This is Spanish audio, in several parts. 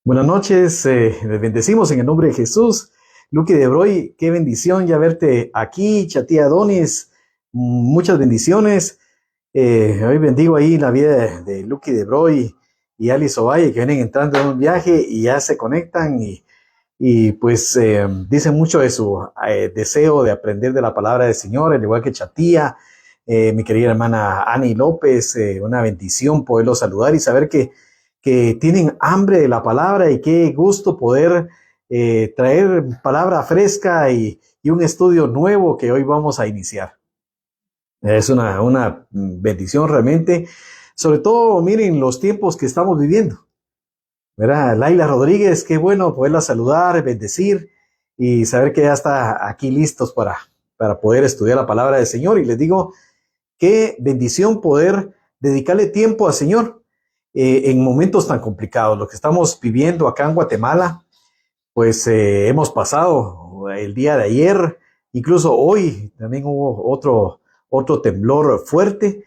Buenas noches, les bendecimos en el nombre de Jesús. Luqui de Broy, qué bendición ya verte aquí, Chatía Adonis, muchas bendiciones. Hoy bendigo ahí la vida de Luqui de Broy y Alice Ovalle, que vienen entrando en un viaje y ya se conectan y pues dicen mucho de su deseo de aprender de la palabra del Señor, al igual que Chatía, mi querida hermana Ani López, una bendición poderlos saludar y saber que tienen hambre de la palabra y qué gusto poder traer palabra fresca y un estudio nuevo que hoy vamos a iniciar. Es una bendición realmente, sobre todo miren los tiempos que estamos viviendo, ¿verdad? Laila Rodríguez, qué bueno poderla saludar, bendecir y saber que ya está aquí listos para poder estudiar la palabra del Señor. Y les digo, qué bendición poder dedicarle tiempo al Señor en momentos tan complicados. Lo que estamos viviendo acá en Guatemala, pues hemos pasado el día de ayer, incluso hoy también hubo otro temblor fuerte,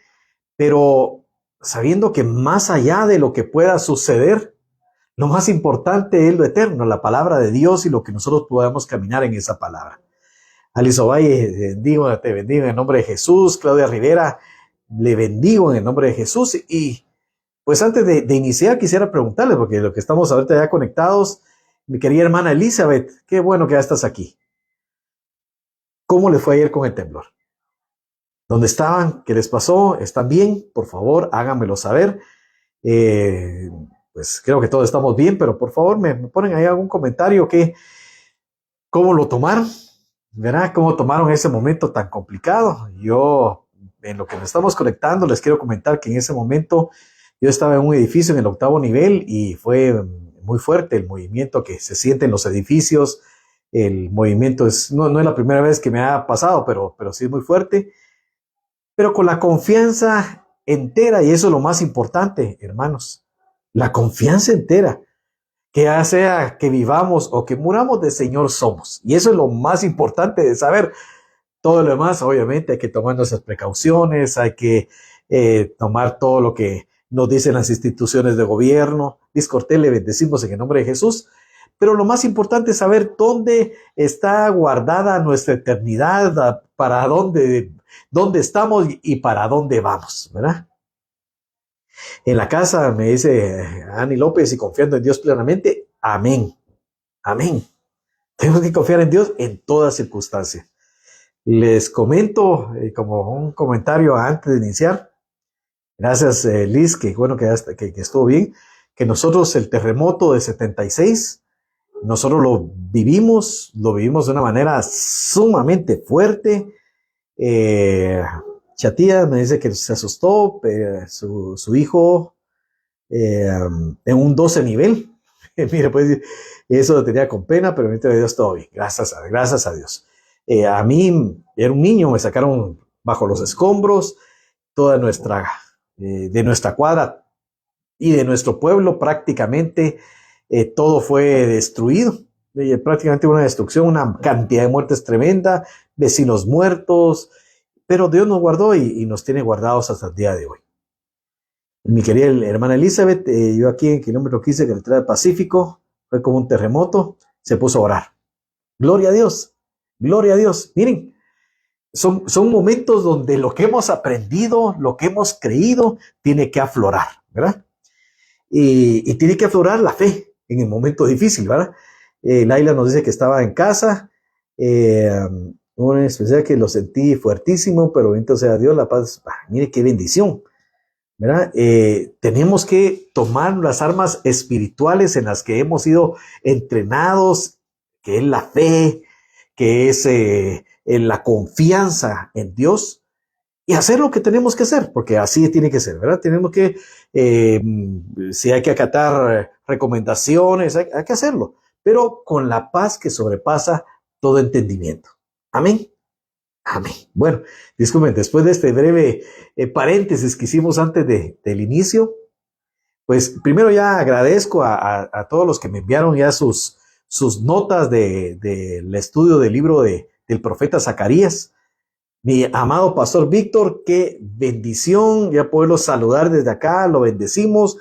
pero sabiendo que más allá de lo que pueda suceder, lo más importante es lo eterno, la palabra de Dios y lo que nosotros podamos caminar en esa palabra. Alice Ovalle, te bendigo en el nombre de Jesús. Claudia Rivera, le bendigo en el nombre de Jesús. Y pues antes de iniciar quisiera preguntarle, porque lo que estamos ahorita ya conectados, mi querida hermana Elizabeth, qué bueno que ya estás aquí. ¿Cómo les fue ayer con el temblor? ¿Dónde estaban? ¿Qué les pasó? ¿Están bien? Por favor, háganmelo saber. Pues creo que todos estamos bien, pero por favor me ponen ahí algún comentario cómo lo tomaron, ¿verdad? ¿Cómo tomaron ese momento tan complicado? Yo, en lo que nos estamos conectando, les quiero comentar que en ese momento yo estaba en un edificio en el 8º nivel y fue muy fuerte el movimiento que se siente en los edificios. El movimiento no es la primera vez que me ha pasado, pero sí es muy fuerte. Pero con la confianza entera, y eso es lo más importante, hermanos, la confianza entera, que ya sea que vivamos o que muramos, del Señor somos. Y eso es lo más importante de saber. Todo lo demás, obviamente, hay que tomar nuestras precauciones, hay que tomar todo lo que nos dicen las instituciones de gobierno. Liz Cortés, le bendecimos en el nombre de Jesús. Pero lo más importante es saber dónde está guardada nuestra eternidad, para dónde estamos y para dónde vamos, ¿verdad? En la casa me dice Ani López, y confiando en Dios plenamente, amén, amén. Tenemos que confiar en Dios en todas circunstancias. Les comento como un comentario antes de iniciar. Gracias, Liz, que bueno que estuvo bien, que nosotros el terremoto de 76, nosotros lo vivimos de una manera sumamente fuerte. Chatía me dice que se asustó, su hijo en un 12 nivel. Mira, pues eso lo tenía con pena, pero bendito Dios, todo bien. Gracias a Dios. A mí, era un niño, me sacaron bajo los escombros, toda de nuestra cuadra y de nuestro pueblo prácticamente todo fue destruido. Prácticamente una destrucción, una cantidad de muertes tremenda, vecinos muertos, pero Dios nos guardó y nos tiene guardados hasta el día de hoy. Mi querida hermana Elizabeth, yo aquí en kilómetro 15, carretera del Pacífico, fue como un terremoto, se puso a orar. Gloria a Dios, gloria a Dios. Miren, son momentos donde lo que hemos aprendido, lo que hemos creído, tiene que aflorar, ¿verdad? Y tiene que aflorar la fe en el momento difícil, ¿verdad? Laila nos dice que estaba en casa, una especial que lo sentí fuertísimo, pero bendito sea Dios, la paz. Mire qué bendición, ¿verdad? Tenemos que tomar las armas espirituales en las que hemos sido entrenados, que es la fe, que es en la confianza en Dios, y hacer lo que tenemos que hacer, porque así tiene que ser, ¿verdad? Tenemos que, si hay que acatar recomendaciones, hay que hacerlo, pero con la paz que sobrepasa todo entendimiento. Amén. Amén. Bueno, disculpen, después de este breve paréntesis que hicimos antes del inicio, pues primero ya agradezco a todos los que me enviaron ya sus notas del estudio del libro del profeta Zacarías. Mi amado pastor Víctor, qué bendición ya poderlo saludar desde acá, lo bendecimos.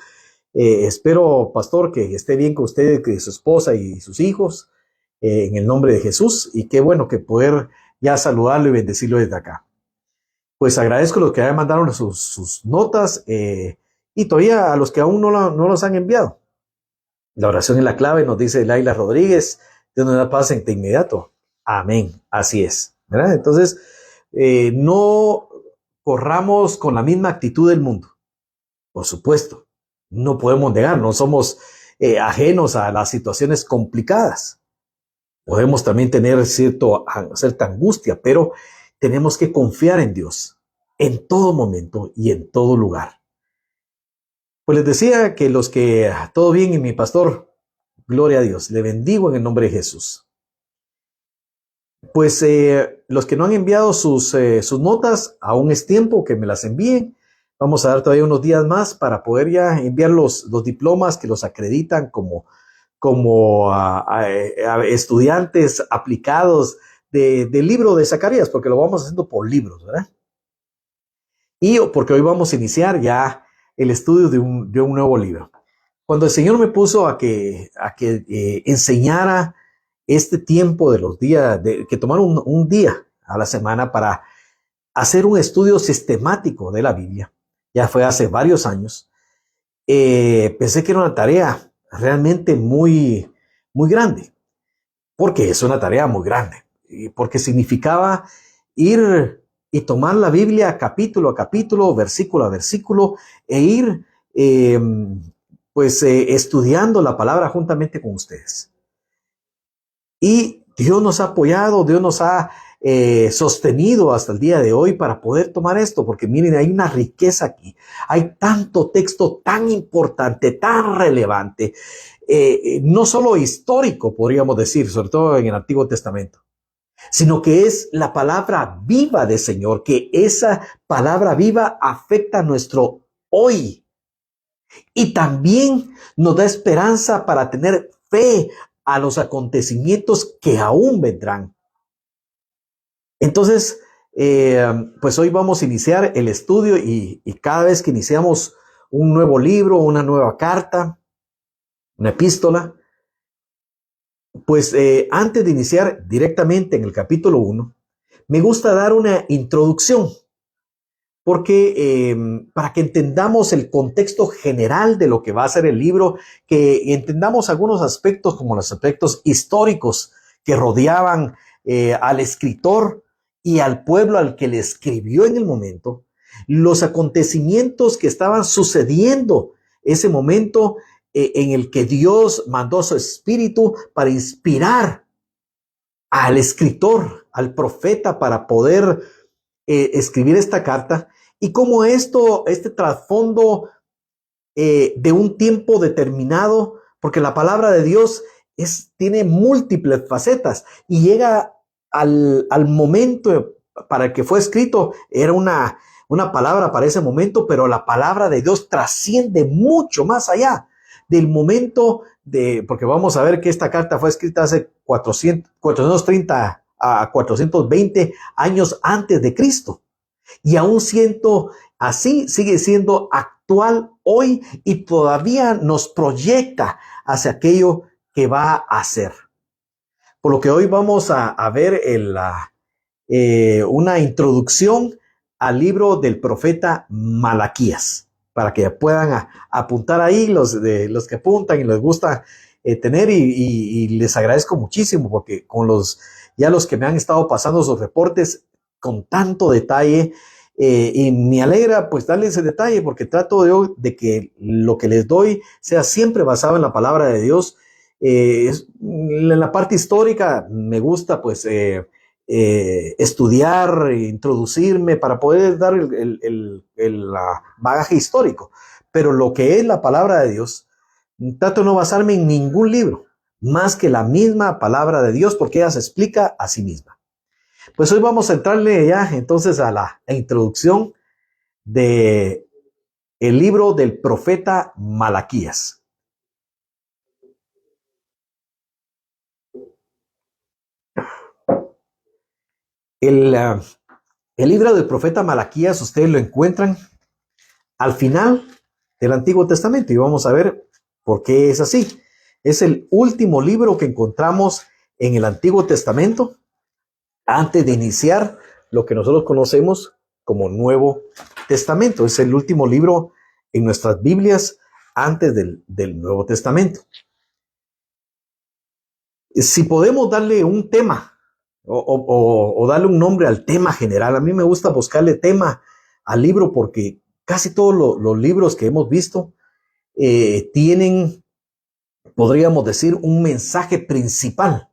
Espero, pastor, que esté bien con usted, que su esposa y sus hijos, en el nombre de Jesús, y qué bueno que poder ya saludarlo y bendecirlo desde acá. Pues agradezco a los que ya mandaron sus notas, y todavía a los que aún no los han enviado. La oración es la clave, nos dice Laila Rodríguez. Dios nos da paz de inmediato. Amén. Así es. ¿Verdad? Entonces, no corramos con la misma actitud del mundo. Por supuesto, no podemos negar, no somos ajenos a las situaciones complicadas. Podemos también tener cierta angustia, pero tenemos que confiar en Dios en todo momento y en todo lugar. Pues les decía que los que todo bien y mi pastor, gloria a Dios, le bendigo en el nombre de Jesús. Pues los que no han enviado sus notas, aún es tiempo que me las envíen. Vamos a dar todavía unos días más para poder ya enviar los diplomas que los acreditan como estudiantes aplicados del libro de Zacarías, porque lo vamos haciendo por libros, ¿verdad? Y porque hoy vamos a iniciar ya el estudio de un nuevo libro. Cuando el Señor me puso a que enseñara este tiempo de los días, que tomara un día a la semana para hacer un estudio sistemático de la Biblia, ya fue hace varios años, pensé que era una tarea realmente muy, muy grande, porque es una tarea muy grande, porque significaba ir y tomar la Biblia capítulo a capítulo, versículo a versículo, e ir estudiando la palabra juntamente con ustedes. Y Dios nos ha apoyado, Dios nos ha sostenido hasta el día de hoy para poder tomar esto, porque miren, hay una riqueza aquí, hay tanto texto tan importante, tan relevante, no solo histórico, podríamos decir, sobre todo en el Antiguo Testamento, sino que es la palabra viva del Señor, que esa palabra viva afecta a nuestro hoy y también nos da esperanza para tener fe a los acontecimientos que aún vendrán. Entonces, pues hoy vamos a iniciar el estudio y cada vez que iniciamos un nuevo libro, una nueva carta, una epístola, pues antes de iniciar directamente en el capítulo 1, me gusta dar una introducción, porque para que entendamos el contexto general de lo que va a ser el libro, que entendamos algunos aspectos como los aspectos históricos que rodeaban al escritor y al pueblo al que le escribió en el momento, los acontecimientos que estaban sucediendo ese momento en el que Dios mandó su espíritu para inspirar al escritor, al profeta, para poder escribir esta carta, y cómo este trasfondo de un tiempo determinado, porque la palabra de Dios tiene múltiples facetas y llega al momento para el que fue escrito, era una palabra para ese momento, pero la palabra de Dios trasciende mucho más allá del momento porque vamos a ver que esta carta fue escrita hace 430 a 420 años antes de Cristo. Y aún siento así, sigue siendo actual hoy y todavía nos proyecta hacia aquello que va a ser. Por lo que hoy vamos a ver una introducción al libro del profeta Malaquías, para que puedan apuntar ahí los que apuntan y les gusta tener, y les agradezco muchísimo porque los que me han estado pasando sus reportes con tanto detalle, y me alegra pues darles ese detalle, porque trato de que lo que les doy sea siempre basado en la palabra de Dios. En la parte histórica me gusta pues estudiar, introducirme para poder dar el bagaje histórico, pero lo que es la palabra de Dios, trato de no basarme en ningún libro más que la misma palabra de Dios, porque ella se explica a sí misma. Pues hoy vamos a entrarle ya entonces a la introducción de el libro del profeta Malaquías. El libro del profeta Malaquías, ustedes lo encuentran al final del Antiguo Testamento y vamos a ver por qué es así. Es el último libro que encontramos en el Antiguo Testamento antes de iniciar lo que nosotros conocemos como Nuevo Testamento. Es el último libro en nuestras Biblias antes del Nuevo Testamento. Si podemos darle un tema o darle un nombre al tema general, a mí me gusta buscarle tema al libro porque casi todos los libros que hemos visto tienen, podríamos decir, un mensaje principal.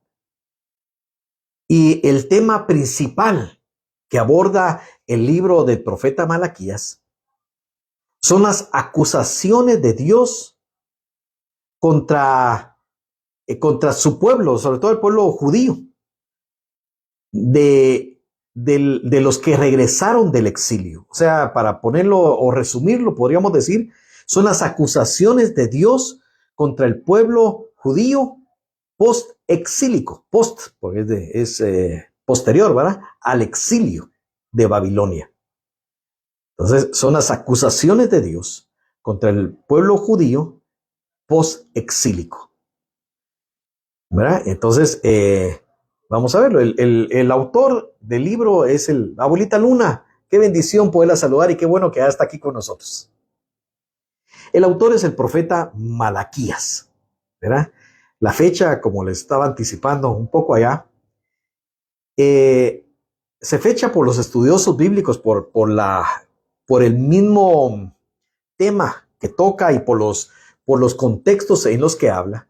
Y el tema principal que aborda el libro del profeta Malaquías son las acusaciones de Dios contra su pueblo, sobre todo el pueblo judío, de los que regresaron del exilio. O sea, para ponerlo o resumirlo, podríamos decir, son las acusaciones de Dios contra el pueblo judío post-exílico, porque es posterior, ¿verdad?, al exilio de Babilonia. Entonces, son las acusaciones de Dios contra el pueblo judío post-exílico, ¿verdad? Entonces, vamos a verlo. El autor del libro es el Abuelita Luna. Qué bendición poderla saludar y qué bueno que ya está aquí con nosotros. El autor es el profeta Malaquías, ¿verdad? La fecha, como les estaba anticipando un poco allá, se fecha por los estudiosos bíblicos por el mismo tema que toca y por los contextos en los que habla.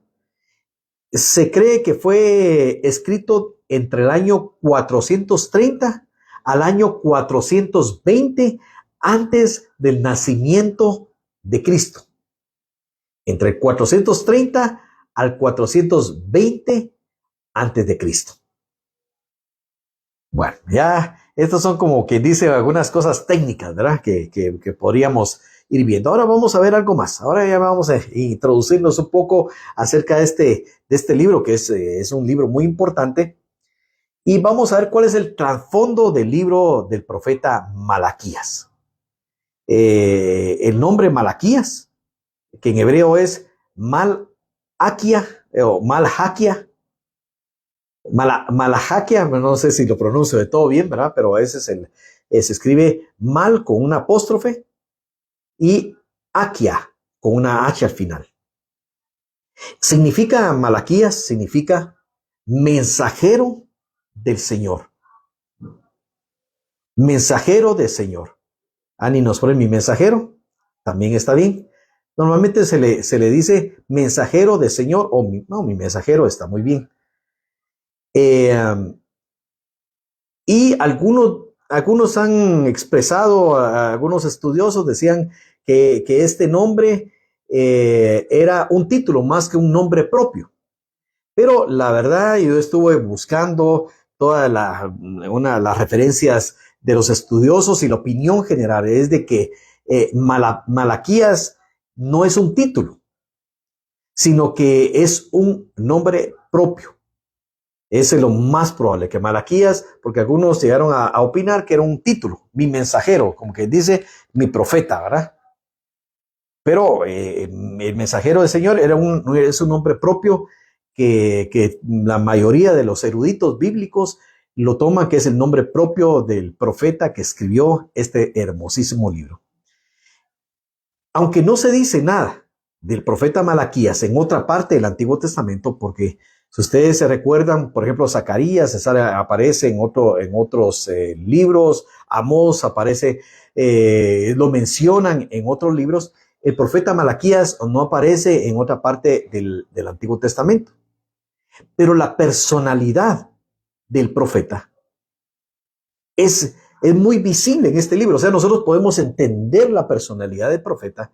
Se cree que fue escrito entre el año 430 al año 420 antes del nacimiento de Cristo. Entre el 430 al 420 antes de Cristo. Bueno, ya estos son como quien dice algunas cosas técnicas, ¿verdad? Que podríamos ir viendo. Ahora vamos a ver algo más. Ahora ya vamos a introducirnos un poco acerca de este libro, que es un libro muy importante. Y vamos a ver cuál es el trasfondo del libro del profeta Malaquías. El nombre Malaquías, que en hebreo es Malaquia o Malhaquia. Malahaquia, no sé si lo pronuncio de todo bien, ¿verdad? Pero ese se escribe mal con una apóstrofe y Aquia con una H al final. Malaquías significa mensajero del Señor. Mensajero del Señor. Ani nos pone mi mensajero, también está bien. Normalmente se le dice mensajero del Señor o mi mensajero está muy bien. Y algunos han expresado, algunos estudiosos decían que este nombre era un título más que un nombre propio. Pero la verdad, yo estuve buscando todas las referencias de los estudiosos y la opinión general es de que Malaquías no es un título, sino que es un nombre propio. Es lo más probable que Malaquías, porque algunos llegaron a opinar que era un título, mi mensajero, como que dice mi profeta, ¿verdad? Pero el mensajero del Señor es un nombre propio que la mayoría de los eruditos bíblicos lo toman, que es el nombre propio del profeta que escribió este hermosísimo libro. Aunque no se dice nada del profeta Malaquías en otra parte del Antiguo Testamento, porque si ustedes se recuerdan, por ejemplo, Zacarías aparece en otros libros, Amós aparece, lo mencionan en otros libros, el profeta Malaquías no aparece en otra parte del Antiguo Testamento. Pero la personalidad del profeta es muy visible en este libro. O sea, nosotros podemos entender la personalidad del profeta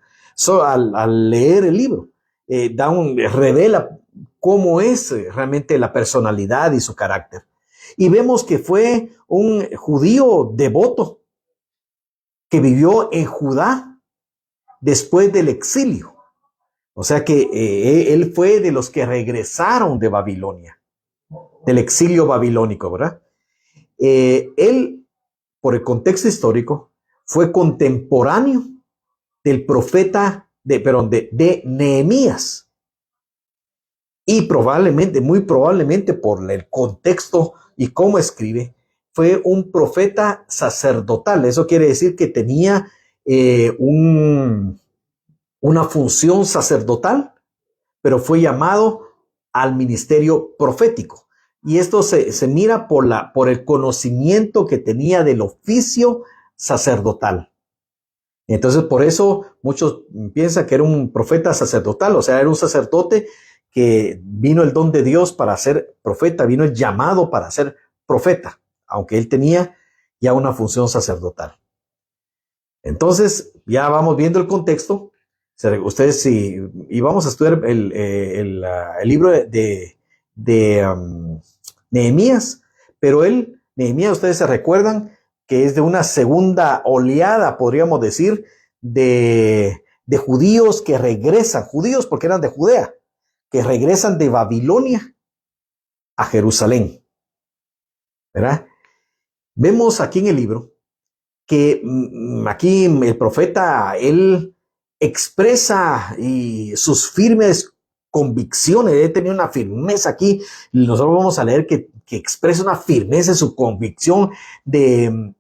al leer el libro. Revela cómo es realmente la personalidad y su carácter. Y vemos que fue un judío devoto que vivió en Judá después del exilio. O sea que él fue de los que regresaron de Babilonia, del exilio babilónico, ¿verdad? Él por el contexto histórico, fue contemporáneo del profeta, de Nehemías. Y probablemente, muy probablemente por el contexto y cómo escribe, fue un profeta sacerdotal. Eso quiere decir que tenía una función sacerdotal, pero fue llamado al ministerio profético. Y esto se mira por el conocimiento que tenía del oficio sacerdotal. Entonces, por eso muchos piensan que era un profeta sacerdotal, o sea, era un sacerdote que vino el don de Dios para ser profeta, vino el llamado para ser profeta, aunque él tenía ya una función sacerdotal. Entonces, ya vamos viendo el contexto. Ustedes sí, y vamos a estudiar el libro de Nehemías, pero Nehemías, ustedes se recuerdan que es de una segunda oleada, podríamos decir, de judíos que regresan, judíos porque eran de Judea, que regresan de Babilonia a Jerusalén, ¿verdad? Vemos aquí en el libro que aquí el profeta, él expresa sus firmes convicciones. Él tenía una firmeza aquí. Nosotros vamos a leer que expresa una firmeza en su convicción de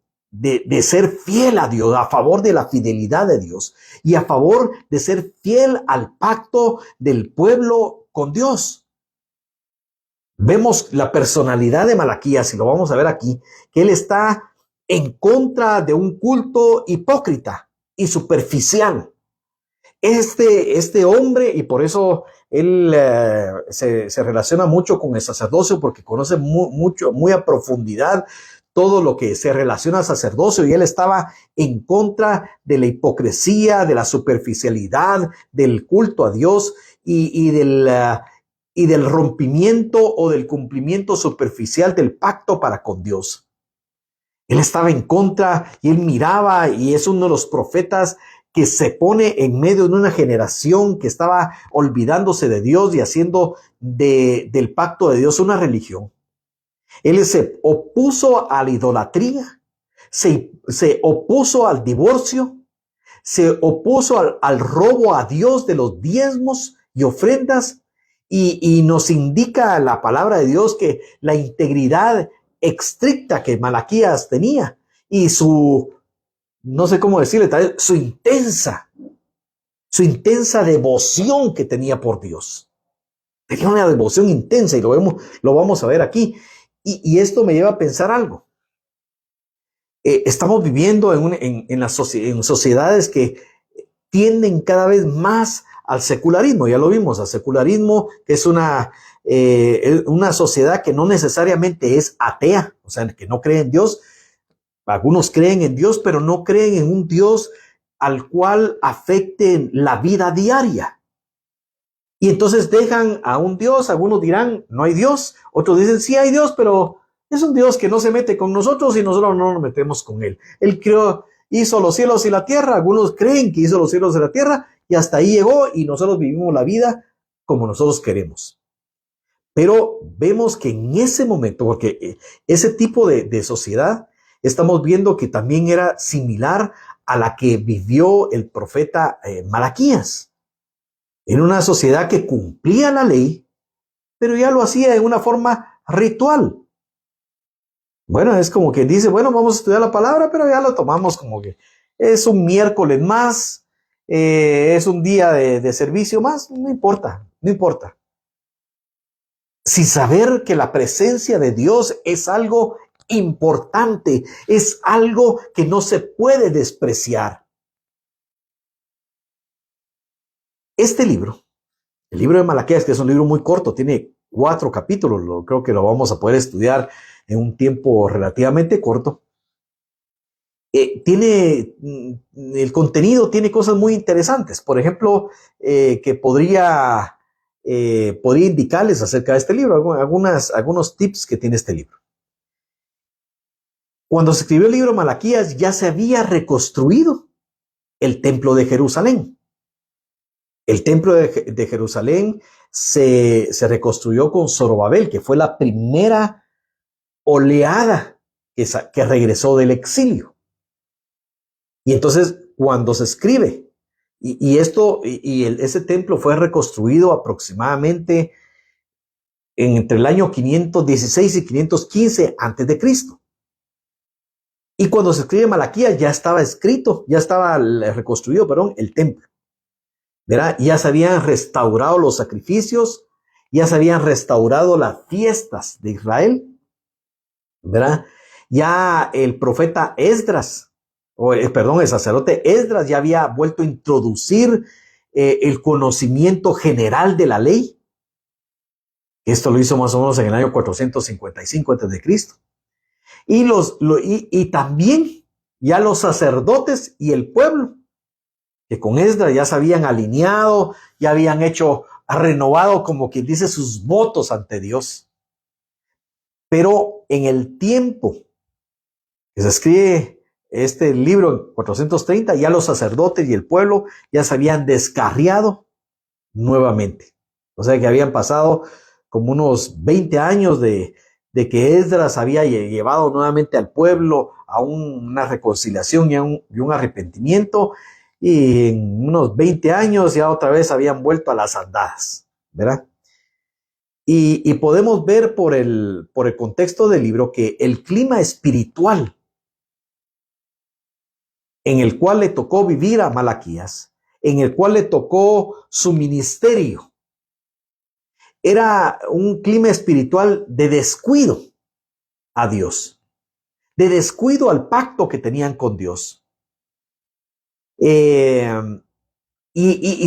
ser fiel a Dios, a favor de la fidelidad de Dios y a favor de ser fiel al pacto del pueblo con Dios. Vemos la personalidad de Malaquías, y lo vamos a ver aquí, que él está en contra de un culto hipócrita y superficial. Este hombre, y por eso él se relaciona mucho con el sacerdocio, porque conoce muy a profundidad todo lo que se relaciona al sacerdocio, y él estaba en contra de la hipocresía, de la superficialidad, del culto a Dios y del rompimiento o del cumplimiento superficial del pacto para con Dios. Él estaba en contra y él miraba, y es uno de los profetas que se pone en medio de una generación que estaba olvidándose de Dios y haciendo del pacto de Dios una religión. Él se opuso a la idolatría, se opuso al divorcio, se opuso al robo a Dios de los diezmos y ofrendas, y nos indica la palabra de Dios que la integridad estricta que Malaquías tenía y no sé cómo decirle, tal vez su intensa devoción que tenía por Dios. Tenía una devoción intensa, y lo vamos a ver aquí. Y esto me lleva a pensar algo. Estamos viviendo en sociedades que tienden cada vez más al secularismo. Ya lo vimos, al secularismo, que es una sociedad que no necesariamente es atea, o sea, que no cree en Dios. Algunos creen en Dios, pero no creen en un Dios al cual afecte la vida diaria. Y entonces dejan a un Dios. Algunos dirán, no hay Dios. Otros dicen, sí hay Dios, pero es un Dios que no se mete con nosotros y nosotros no nos metemos con él. Él hizo los cielos y la tierra. Algunos creen que hizo los cielos y la tierra y hasta ahí llegó, y nosotros vivimos la vida como nosotros queremos. Pero vemos que en ese momento, porque ese tipo de sociedad, estamos viendo que también era similar a la que vivió el profeta Malaquías. En una sociedad que cumplía la ley, pero ya lo hacía en una forma ritual. Bueno, es como que dice, bueno, vamos a estudiar la palabra, pero ya lo tomamos como que es un miércoles más, es un día de servicio más, no importa. Sin saber que la presencia de Dios es algo importante, es algo que no se puede despreciar. Este libro, el libro de Malaquías, que es un libro muy corto, tiene 4 capítulos, creo que lo vamos a poder estudiar en un tiempo relativamente corto. El contenido tiene cosas muy interesantes. Por ejemplo, que podría indicarles acerca de este libro, algunos tips que tiene este libro. Cuando se escribió el libro de Malaquías, ya se había reconstruido el templo de Jerusalén. El templo de Jerusalén se reconstruyó con Zorobabel, que fue la primera oleada que regresó del exilio. Y entonces, cuando se escribe, ese templo fue reconstruido aproximadamente entre el año 516 y 515 antes de Cristo. Y cuando se escribe Malaquías ya estaba escrito, ya estaba reconstruido, el templo. ¿Verdad? Ya se habían restaurado los sacrificios, ya se habían restaurado las fiestas de Israel, ¿verdad? Ya el profeta Esdras, el sacerdote Esdras ya había vuelto a introducir el conocimiento general de la ley. Esto lo hizo más o menos en el año 455 a.C. Y también ya los sacerdotes y el pueblo, que con Esdras ya se habían alineado, ya habían renovado, como quien dice, sus votos ante Dios. Pero en el tiempo que se escribe este libro, en 430, ya los sacerdotes y el pueblo ya se habían descarriado nuevamente. O sea que habían pasado como unos 20 años de que Esdras había llevado nuevamente al pueblo a una reconciliación y un arrepentimiento, y en unos 20 años ya otra vez habían vuelto a las andadas, ¿verdad? Y podemos ver por el contexto del libro que el clima espiritual en el cual le tocó vivir a Malaquías, en el cual le tocó su ministerio, era un clima espiritual de descuido a Dios, de descuido al pacto que tenían con Dios. Y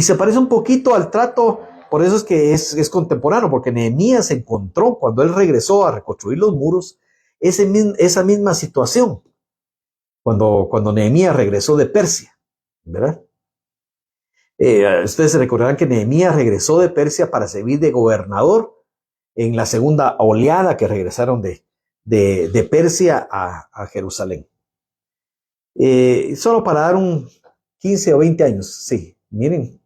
se parece un poquito al trato, por eso es que es contemporáneo, porque Nehemías encontró, cuando él regresó a reconstruir los muros, esa misma situación, cuando Nehemías regresó de Persia, ¿verdad? Ustedes se recordarán que Nehemías regresó de Persia para servir de gobernador en la segunda oleada que regresaron de Persia a Jerusalén. Solo para dar un 15 o 20 años, sí, miren,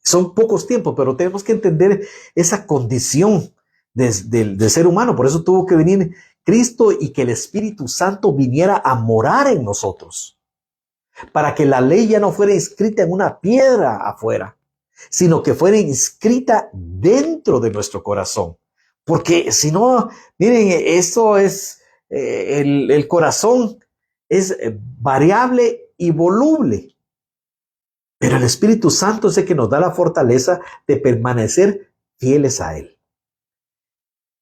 son pocos tiempos, pero tenemos que entender esa condición de ser humano. Por eso tuvo que venir Cristo y que el Espíritu Santo viniera a morar en nosotros, para que la ley ya no fuera inscrita en una piedra afuera, sino que fuera inscrita dentro de nuestro corazón. Porque si no, miren, eso es, el corazón es variable y voluble. Pero el Espíritu Santo es el que nos da la fortaleza de permanecer fieles a Él.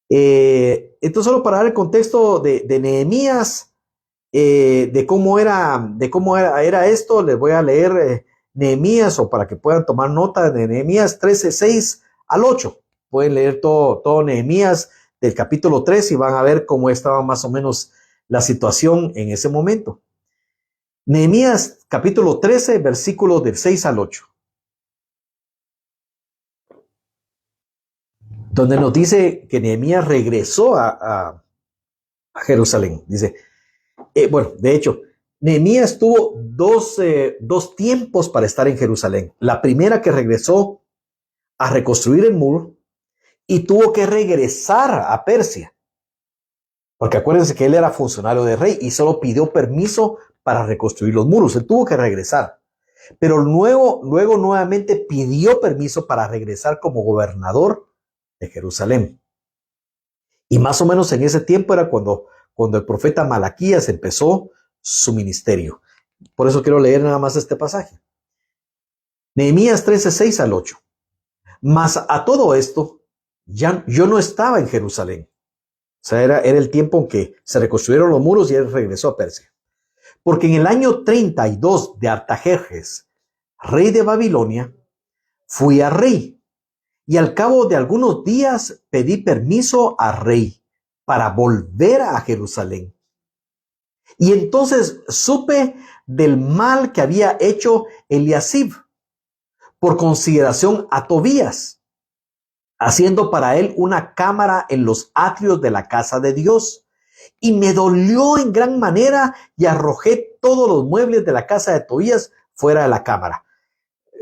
Entonces, solo para dar el contexto de Nehemías, de cómo era esto, les voy a leer Nehemías, o para que puedan tomar nota de Nehemías 13:6 al 8. Pueden leer todo Nehemías del capítulo 3 y van a ver cómo estaba más o menos la situación en ese momento. Nehemías capítulo 13, versículos del 6 al 8. Donde nos dice que Nehemías regresó a Jerusalén. Dice, de hecho, Nehemías tuvo dos tiempos para estar en Jerusalén. La primera, que regresó a reconstruir el muro, y tuvo que regresar a Persia. Porque acuérdense que él era funcionario de rey y solo pidió permiso para reconstruir los muros. Él tuvo que regresar. Pero luego nuevamente pidió permiso para regresar como gobernador de Jerusalén. Y más o menos en ese tiempo era cuando el profeta Malaquías empezó su ministerio. Por eso quiero leer nada más este pasaje. Nehemías 13:6 al 8. Mas a todo esto, yo no estaba en Jerusalén. O sea, era el tiempo en que se reconstruyeron los muros y él regresó a Persia. Porque en el año 32 de Artajerjes, rey de Babilonia, fui a rey, y al cabo de algunos días pedí permiso al rey para volver a Jerusalén. Y entonces supe del mal que había hecho Eliasib por consideración a Tobías, haciendo para él una cámara en los atrios de la casa de Dios. Y me dolió en gran manera y arrojé todos los muebles de la casa de Tobías fuera de la cámara.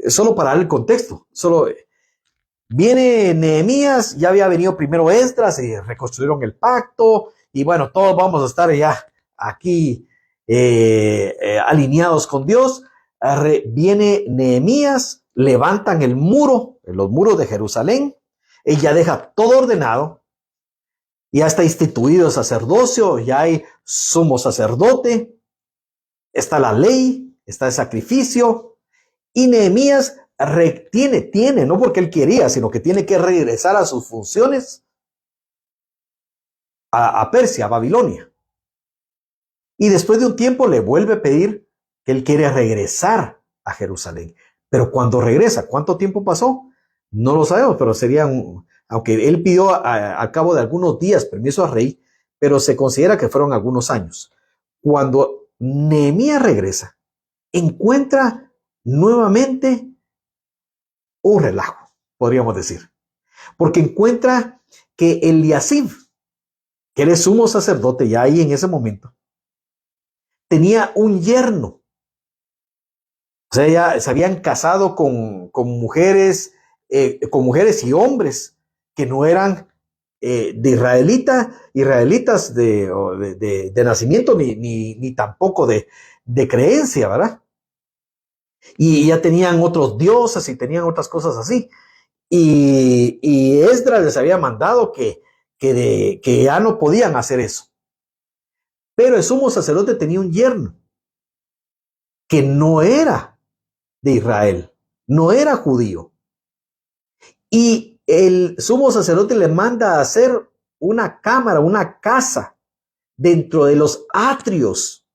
Solo para dar el contexto, viene Nehemías, ya había venido primero Esdras y reconstruyeron el pacto y bueno, todos vamos a estar ya aquí alineados con Dios. Viene Nehemías, levantan el muro, los muros de Jerusalén, ella deja todo ordenado, ya está instituido el sacerdocio, ya hay sumo sacerdote, está la ley, está el sacrificio, y Nehemías tiene, no porque él quería, sino que tiene que regresar a sus funciones a Persia, a Babilonia. Y después de un tiempo le vuelve a pedir que él quiere regresar a Jerusalén. Pero cuando regresa, ¿cuánto tiempo pasó? No lo sabemos, pero aunque él pidió al cabo de algunos días permiso al rey, pero se considera que fueron algunos años. Cuando Nehemías regresa, encuentra nuevamente un relajo, podríamos decir. Porque encuentra que Eliasib, que él es sumo sacerdote ya ahí en ese momento, tenía un yerno. O sea, ya se habían casado con mujeres y hombres que no eran de israelitas de nacimiento ni tampoco de creencia, ¿verdad? Y ya tenían otros dioses y tenían otras cosas así. Y Esdras les había mandado que ya no podían hacer eso. Pero el sumo sacerdote tenía un yerno que no era de Israel, no era judío. Y el sumo sacerdote le manda a hacer una cámara, una casa dentro de los atrios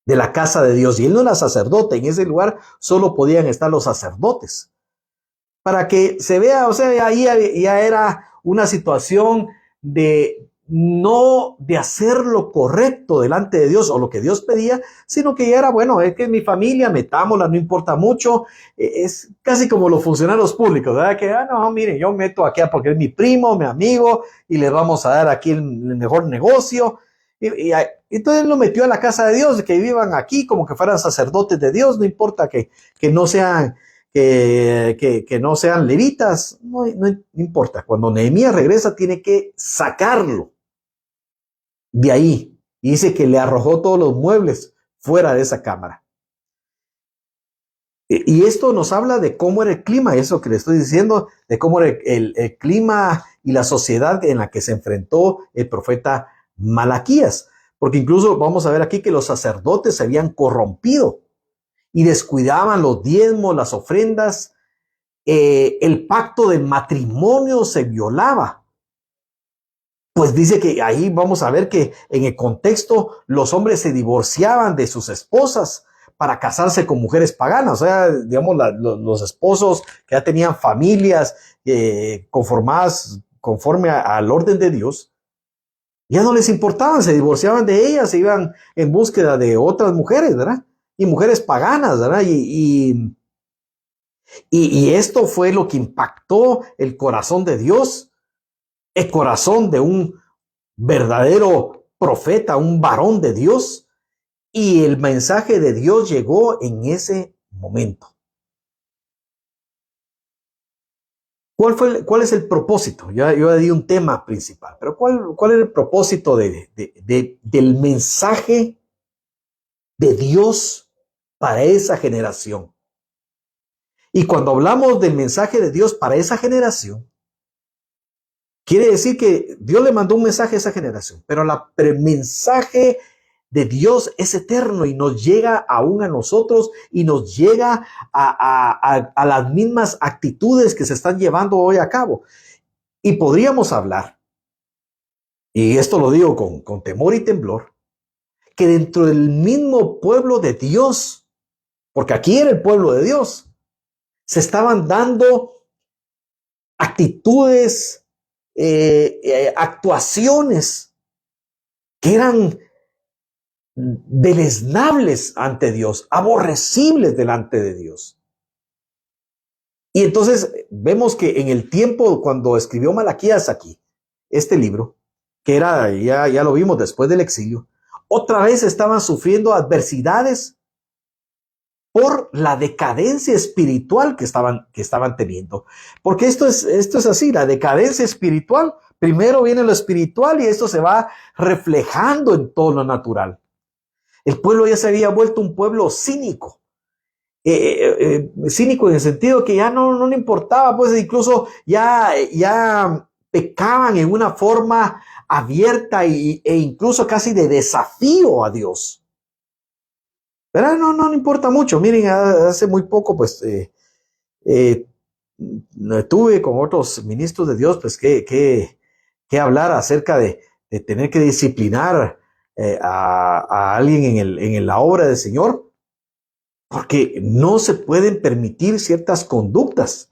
de la casa de Dios. Y él no era sacerdote, en ese lugar solo podían estar los sacerdotes. Para que se vea, o sea, ahí ya era una situación no de hacer lo correcto delante de Dios o lo que Dios pedía, sino que ya era, bueno, es que mi familia, metámosla, no importa mucho. Es casi como los funcionarios públicos, ¿verdad? Que, no, mire, yo meto aquí porque es mi primo, mi amigo, y les vamos a dar aquí el mejor negocio. Y entonces lo metió a la casa de Dios, que vivan aquí como que fueran sacerdotes de Dios, no importa que no sean que no sean levitas, no importa. Cuando Nehemías regresa, tiene que sacarlo de ahí. Y dice que le arrojó todos los muebles fuera de esa cámara. Y esto nos habla de cómo era el clima, eso que le estoy diciendo, de cómo era el clima y la sociedad en la que se enfrentó el profeta Malaquías. Porque incluso vamos a ver aquí que los sacerdotes se habían corrompido y descuidaban los diezmos, las ofrendas. El pacto del matrimonio se violaba. Pues dice que ahí vamos a ver que en el contexto los hombres se divorciaban de sus esposas para casarse con mujeres paganas. O sea, digamos, los esposos que ya tenían familias conformadas conforme al orden de Dios, ya no les importaban, se divorciaban de ellas, se iban en búsqueda de otras mujeres, ¿verdad? Y mujeres paganas, ¿verdad? Y esto fue lo que impactó el corazón de Dios, el corazón de un verdadero profeta, un varón de Dios, y el mensaje de Dios llegó en ese momento. ¿Cuál es el propósito? Yo ya di un tema principal, pero ¿cuál es el propósito del mensaje de Dios para esa generación? Y cuando hablamos del mensaje de Dios para esa generación, quiere decir que Dios le mandó un mensaje a esa generación, pero el mensaje de Dios es eterno y nos llega aún a nosotros y nos llega a las mismas actitudes que se están llevando hoy a cabo. Y podríamos hablar, y esto lo digo con temor y temblor, que dentro del mismo pueblo de Dios, porque aquí era el pueblo de Dios, se estaban dando actitudes, actuaciones que eran deleznables ante Dios, aborrecibles delante de Dios. Y entonces vemos que en el tiempo cuando escribió Malaquías aquí, este libro, que era, ya lo vimos después del exilio, otra vez estaban sufriendo adversidades por la decadencia espiritual que estaban teniendo. Porque esto es así, la decadencia espiritual, primero viene lo espiritual y esto se va reflejando en todo lo natural. El pueblo ya se había vuelto un pueblo cínico. Cínico en el sentido que ya no le importaba, pues incluso ya pecaban en una forma abierta e incluso casi de desafío a Dios. Pero no importa mucho. Miren, hace muy poco, pues, tuve con otros ministros de Dios, pues, que hablar acerca de tener que disciplinar a alguien en la obra del Señor, porque no se pueden permitir ciertas conductas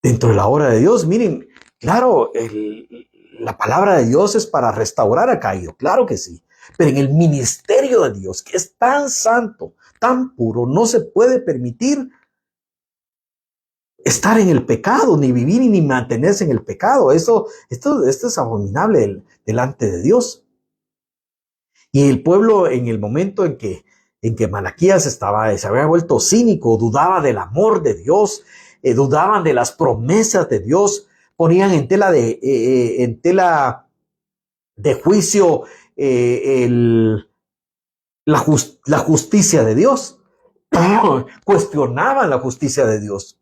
dentro de la obra de Dios. Miren, claro, la palabra de Dios es para restaurar a caído, claro que sí. Pero en el ministerio de Dios, que es tan santo, tan puro, no se puede permitir estar en el pecado, ni vivir ni mantenerse en el pecado. Esto es abominable delante de Dios. Y el pueblo, en el momento en que Malaquías se había vuelto cínico, dudaba del amor de Dios, dudaban de las promesas de Dios, ponían en tela de juicio la justicia de Dios. Cuestionaban la justicia de Dios.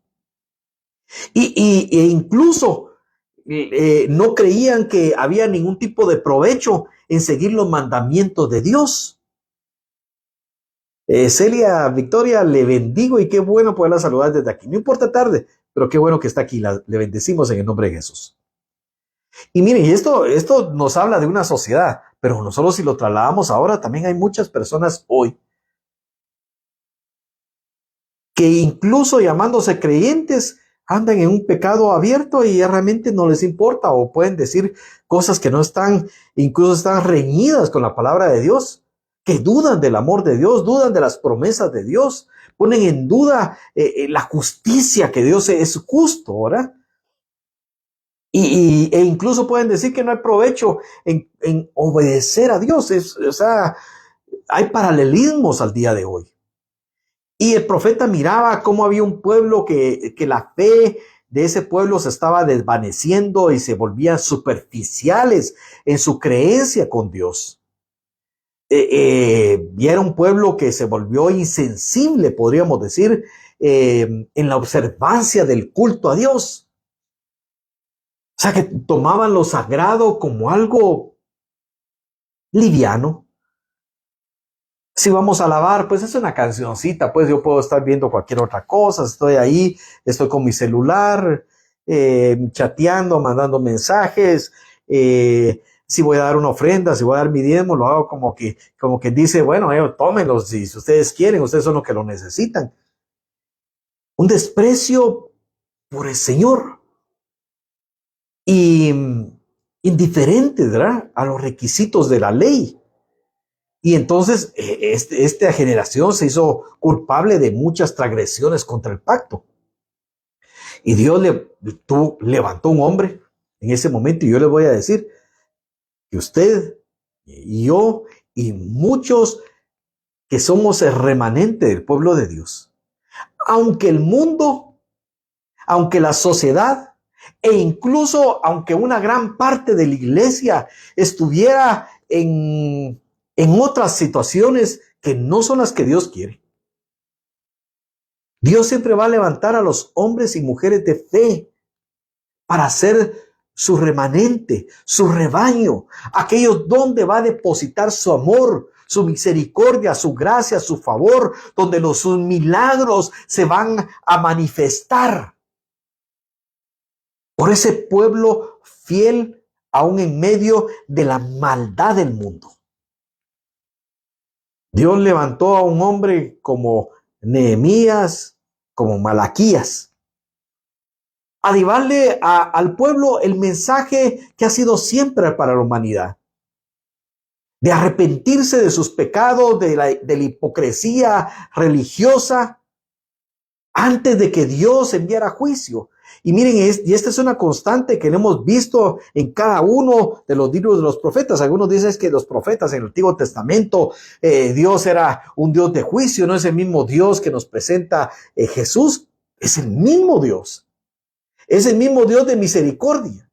E incluso no creían que había ningún tipo de provecho en seguir los mandamientos de Dios. Celia Victoria, le bendigo y qué bueno poderla saludar desde aquí. No importa tarde, pero qué bueno que está aquí. Le bendecimos en el nombre de Jesús. Y miren, esto nos habla de una sociedad, pero nosotros si lo trasladamos ahora, también hay muchas personas hoy que incluso llamándose creyentes andan en un pecado abierto y realmente no les importa, o pueden decir cosas que no están, incluso están reñidas con la palabra de Dios, que dudan del amor de Dios, dudan de las promesas de Dios, ponen en duda la justicia, que Dios es justo, ¿verdad? E incluso pueden decir que no hay provecho en obedecer a Dios. O sea, hay paralelismos al día de hoy. Y el profeta miraba cómo había un pueblo que la fe de ese pueblo se estaba desvaneciendo y se volvían superficiales en su creencia con Dios. Y era un pueblo que se volvió insensible, podríamos decir, en la observancia del culto a Dios. O sea, que tomaban lo sagrado como algo liviano. Si vamos a alabar, pues es una cancioncita, pues yo puedo estar viendo cualquier otra cosa, estoy ahí, estoy con mi celular, chateando, mandando mensajes, si voy a dar una ofrenda, si voy a dar mi diezmo, lo hago como que dice, bueno, tómenlos, si ustedes quieren, ustedes son los que lo necesitan. Un desprecio por el Señor. Y indiferentes, ¿verdad?, a los requisitos de la ley. Y entonces esta generación se hizo culpable de muchas transgresiones contra el pacto. Y Dios levantó un hombre en ese momento, y yo le voy a decir que usted y yo y muchos que somos el remanente del pueblo de Dios, aunque el mundo, aunque la sociedad, e incluso aunque una gran parte de la iglesia estuviera en otras situaciones que no son las que Dios quiere, Dios siempre va a levantar a los hombres y mujeres de fe para ser su remanente, su rebaño, aquellos donde va a depositar su amor, su misericordia, su gracia, su favor, donde sus milagros se van a manifestar. Por ese pueblo fiel aún en medio de la maldad del mundo. Dios levantó a un hombre como Nehemías, como Malaquías, a llevarle al pueblo el mensaje que ha sido siempre para la humanidad, de arrepentirse de sus pecados, de la hipocresía religiosa, antes de que Dios enviara juicio. Y miren, y esta es una constante que hemos visto en cada uno de los libros de los profetas. Algunos dicen que los profetas en el Antiguo Testamento, Dios era un Dios de juicio, no es el mismo Dios que nos presenta Jesús, es el mismo Dios. Es el mismo Dios de misericordia.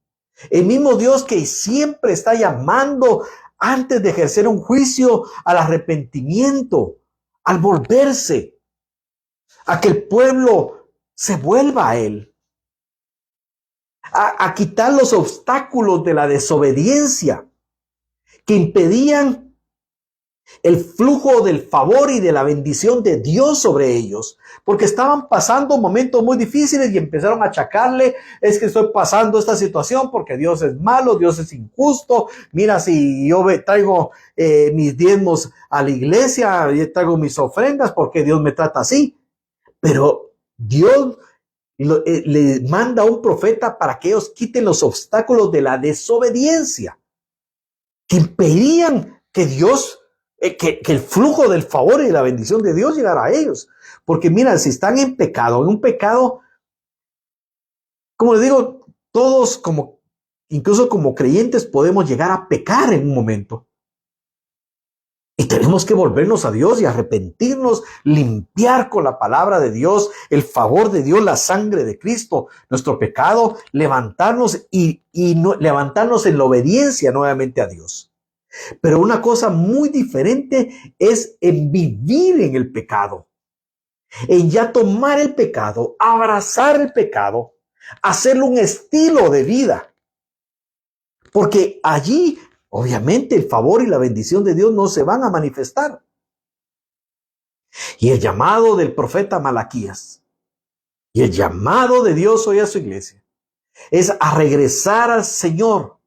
El mismo Dios que siempre está llamando antes de ejercer un juicio al arrepentimiento, al volverse, a que el pueblo se vuelva a Él, a quitar los obstáculos de la desobediencia que impedían el flujo del favor y de la bendición de Dios sobre ellos, porque estaban pasando momentos muy difíciles y empezaron a achacarle, es que estoy pasando esta situación porque Dios es malo, Dios es injusto, mira, si yo traigo mis diezmos a la iglesia, traigo mis ofrendas, porque Dios me trata así. Pero Dios le manda a un profeta para que ellos quiten los obstáculos de la desobediencia que impedían que Dios, que el flujo del favor y la bendición de Dios llegara a ellos. Porque mira, si están en un pecado, como les digo, todos incluso como creyentes podemos llegar a pecar en un momento. Y tenemos que volvernos a Dios y arrepentirnos, limpiar con la palabra de Dios, el favor de Dios, la sangre de Cristo, nuestro pecado, levantarnos levantarnos en la obediencia nuevamente a Dios. Pero una cosa muy diferente es en vivir en el pecado, en ya tomar el pecado, abrazar el pecado, hacerlo un estilo de vida. Porque allí obviamente el favor y la bendición de Dios no se van a manifestar. Y el llamado del profeta Malaquías y el llamado de Dios hoy a su iglesia es a regresar al Señor,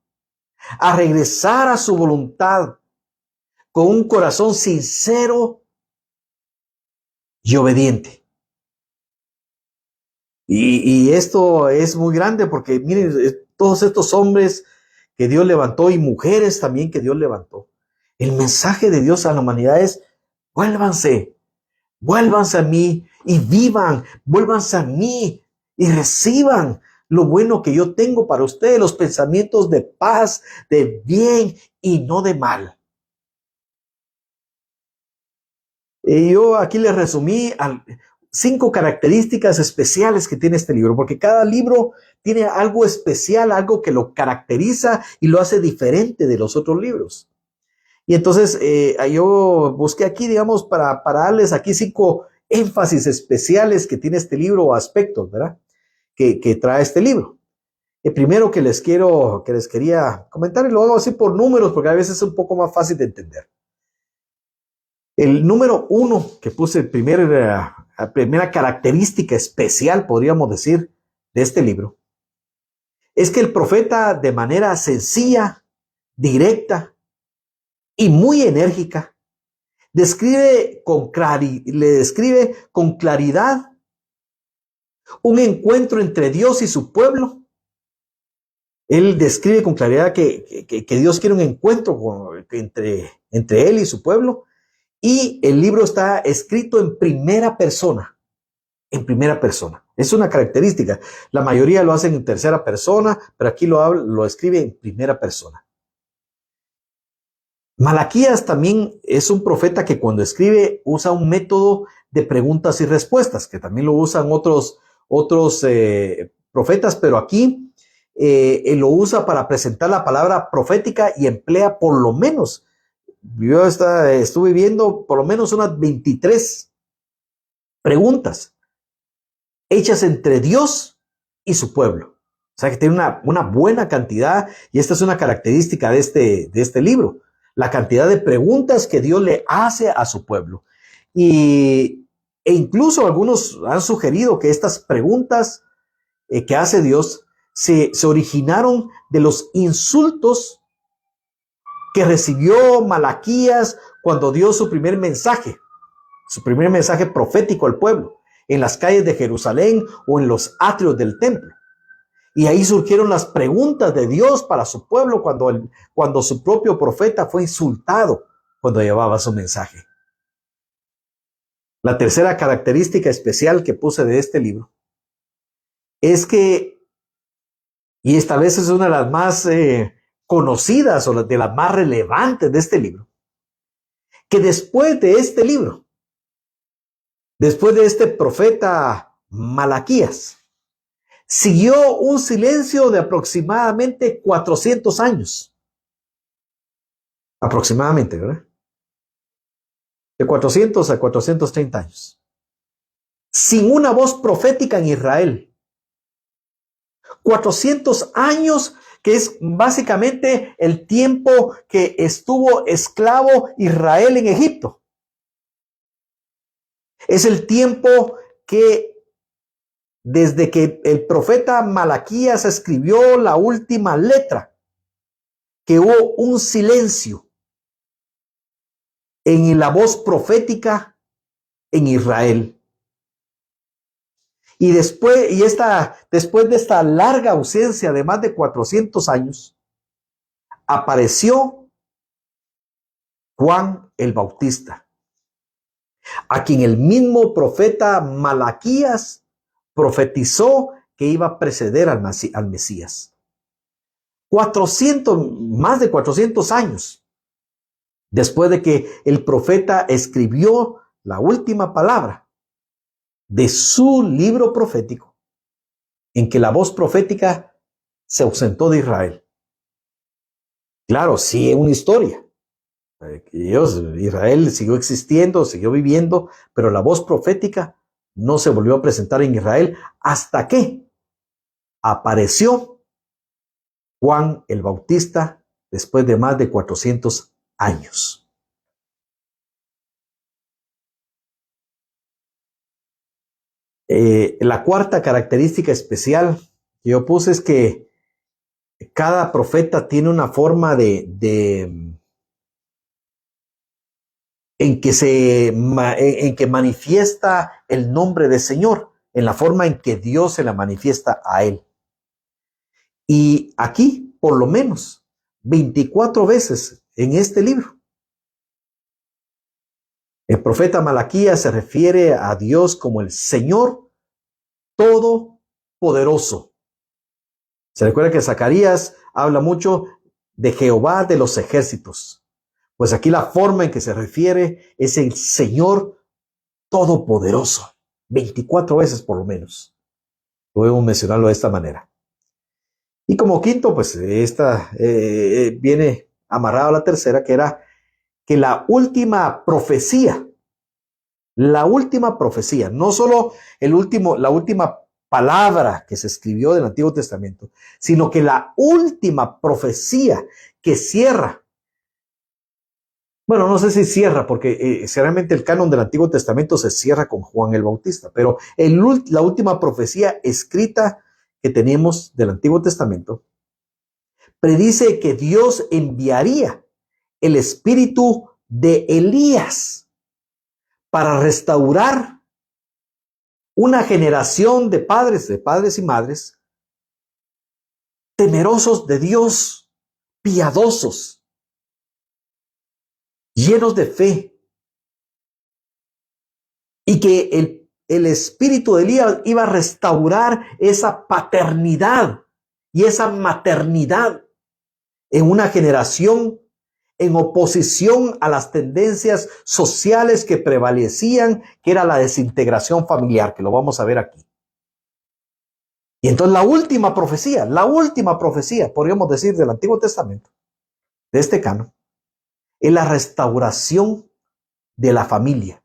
a regresar a su voluntad con un corazón sincero y obediente. Y esto es muy grande porque miren, todos estos hombres que Dios levantó y mujeres también que Dios levantó. El mensaje de Dios a la humanidad es: vuélvanse a mí y vivan, vuélvanse a mí y reciban lo bueno que yo tengo para ustedes, los pensamientos de paz, de bien y no de mal. Y yo aquí les resumí 5 características especiales que tiene este libro, porque cada libro tiene algo especial, algo que lo caracteriza y lo hace diferente de los otros libros. Y entonces yo busqué aquí, digamos, para darles aquí 5 énfasis especiales que tiene este libro o aspectos, ¿verdad? Que trae este libro. El primero que les quería comentar, y lo hago así por números, porque a veces es un poco más fácil de entender. El número 1 que puse, primera característica especial, podríamos decir, de este libro, es que el profeta, de manera sencilla, directa y muy enérgica, le describe con claridad un encuentro entre Dios y su pueblo. Él describe con claridad que Dios quiere un encuentro entre él y su pueblo. Y el libro está escrito en primera persona. En primera persona. Es una característica. La mayoría lo hacen en tercera persona, pero aquí lo escribe en primera persona. Malaquías también es un profeta que cuando escribe usa un método de preguntas y respuestas, que también lo usan otros profetas, pero aquí él lo usa para presentar la palabra profética y emplea por lo menos, yo estuve viendo por lo menos unas 23 preguntas hechas entre Dios y su pueblo. O sea que tiene una buena cantidad, y esta es una característica de este libro, la cantidad de preguntas que Dios le hace a su pueblo. E incluso algunos han sugerido que estas preguntas que hace Dios se originaron de los insultos que recibió Malaquías cuando dio su primer mensaje profético al pueblo, en las calles de Jerusalén o en los atrios del templo. Y ahí surgieron las preguntas de Dios para su pueblo cuando su propio profeta fue insultado cuando llevaba su mensaje. La tercera característica especial que puse de este libro es que, y esta vez es una de las más conocidas o de las más relevantes de este libro, que después de este libro, después de este profeta Malaquías, siguió un silencio de aproximadamente 400 años. Aproximadamente, ¿verdad? De 400 a 430 años. Sin una voz profética en Israel. 400 años, que es básicamente el tiempo que estuvo esclavo Israel en Egipto. Es el tiempo que desde que el profeta Malaquías escribió la última letra, que hubo un silencio en la voz profética en Israel. Y después de esta larga ausencia de más de 400 años, apareció Juan el Bautista, a quien el mismo profeta Malaquías profetizó que iba a preceder al Mesías. Más de 400 años después de que el profeta escribió la última palabra de su libro profético, en que la voz profética se ausentó de Israel. Claro, sí es una historia. Israel siguió existiendo, siguió viviendo, pero la voz profética no se volvió a presentar en Israel hasta que apareció Juan el Bautista después de más de 400 años. La cuarta característica especial que yo puse es que cada profeta tiene una forma en que manifiesta el nombre del Señor, en la forma en que Dios se la manifiesta a él. Y aquí, por lo menos, 24 veces en este libro, el profeta Malaquías se refiere a Dios como el Señor Todopoderoso. Se recuerda que Zacarías habla mucho de Jehová de los ejércitos. Pues aquí la forma en que se refiere es el Señor Todopoderoso. 24 veces por lo menos. Podemos mencionarlo de esta manera. Y como quinto, pues esta viene amarrado a la tercera, que era que la última profecía, no solo la última palabra que se escribió del Antiguo Testamento, sino que la última profecía que cierra, bueno, no sé si cierra, porque realmente el canon del Antiguo Testamento se cierra con Juan el Bautista, pero la última profecía escrita que tenemos del Antiguo Testamento predice que Dios enviaría el espíritu de Elías para restaurar una generación de padres y madres temerosos de Dios, piadosos, llenos de fe, y que el espíritu de Elías iba a restaurar esa paternidad y esa maternidad en una generación en oposición a las tendencias sociales que prevalecían, que era la desintegración familiar, que lo vamos a ver aquí. Y entonces la última profecía, podríamos decir, del Antiguo Testamento, de este canon, es la restauración de la familia,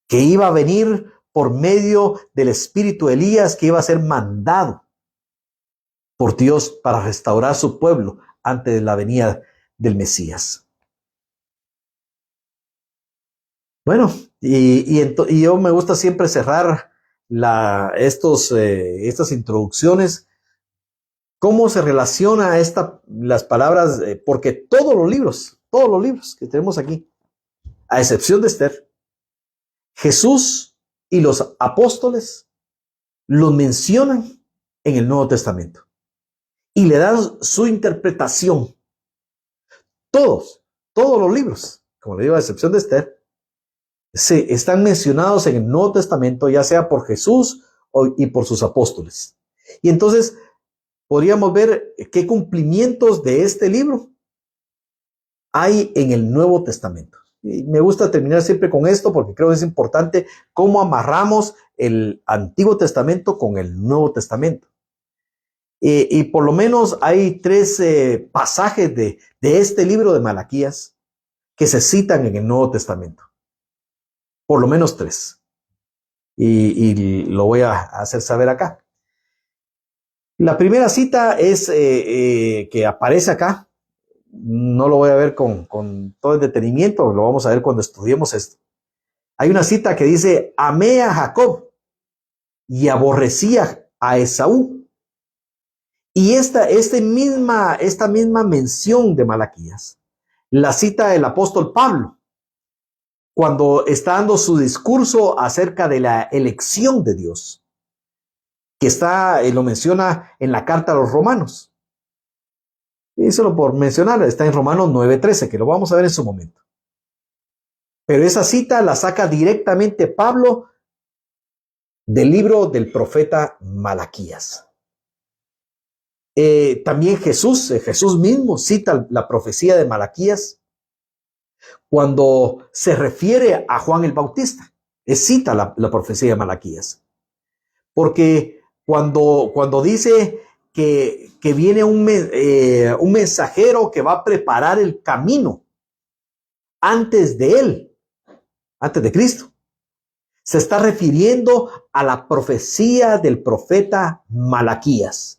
que iba a venir por medio del espíritu de Elías, que iba a ser mandado por Dios para restaurar su pueblo antes de la venida del Mesías. Bueno, y yo me gusta siempre cerrar estas introducciones, cómo se relaciona las palabras, porque todos los libros que tenemos aquí, a excepción de Esther, Jesús y los apóstoles los mencionan en el Nuevo Testamento y le dan su interpretación. Todos los libros, como le digo, a excepción de Esther, están mencionados en el Nuevo Testamento, ya sea por Jesús y por sus apóstoles. Y entonces podríamos ver qué cumplimientos de este libro hay en el Nuevo Testamento. Y me gusta terminar siempre con esto porque creo que es importante cómo amarramos el Antiguo Testamento con el Nuevo Testamento. Y por lo menos hay tres pasajes de este libro de Malaquías que se citan en el Nuevo Testamento. Por lo menos tres. Y lo voy a hacer saber acá. La primera cita es que aparece acá. No lo voy a ver con todo el detenimiento, lo vamos a ver cuando estudiemos esto. Hay una cita que dice: amé a Jacob y aborrecí a Esaú. Y esta misma mención de Malaquías la cita el apóstol Pablo cuando está dando su discurso acerca de la elección de Dios, que lo menciona en la carta a los romanos. Y solo por mencionar, está en Romanos 9:13, que lo vamos a ver en su momento. Pero esa cita la saca directamente Pablo del libro del profeta Malaquías. También Jesús mismo cita la profecía de Malaquías cuando se refiere a Juan el Bautista. Cita la profecía de Malaquías. Porque cuando dice que viene un mensajero que va a preparar el camino antes de él, antes de Cristo, se está refiriendo a la profecía del profeta Malaquías.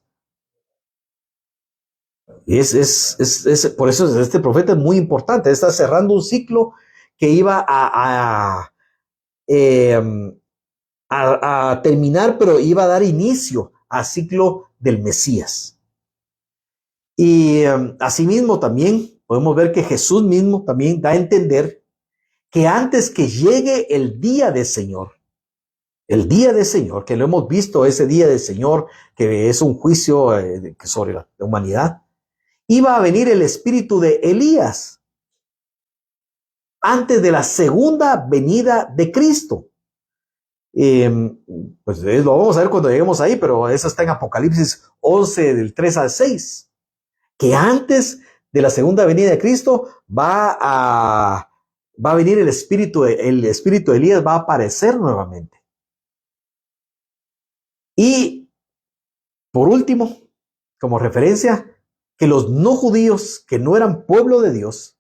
Por eso este profeta es muy importante. Está cerrando un ciclo que iba a terminar, pero iba a dar inicio al ciclo del Mesías. Y asimismo también podemos ver que Jesús mismo también da a entender que antes que llegue el día del Señor, que lo hemos visto, ese día del Señor, que es un juicio sobre la humanidad, iba a venir el espíritu de Elías antes de la segunda venida de Cristo. Pues lo vamos a ver cuando lleguemos ahí, pero eso está en Apocalipsis 11, del 3 al 6, que antes de la segunda venida de Cristo va a venir el espíritu de Elías, va a aparecer nuevamente. Y por último, como referencia, que los no judíos que no eran pueblo de Dios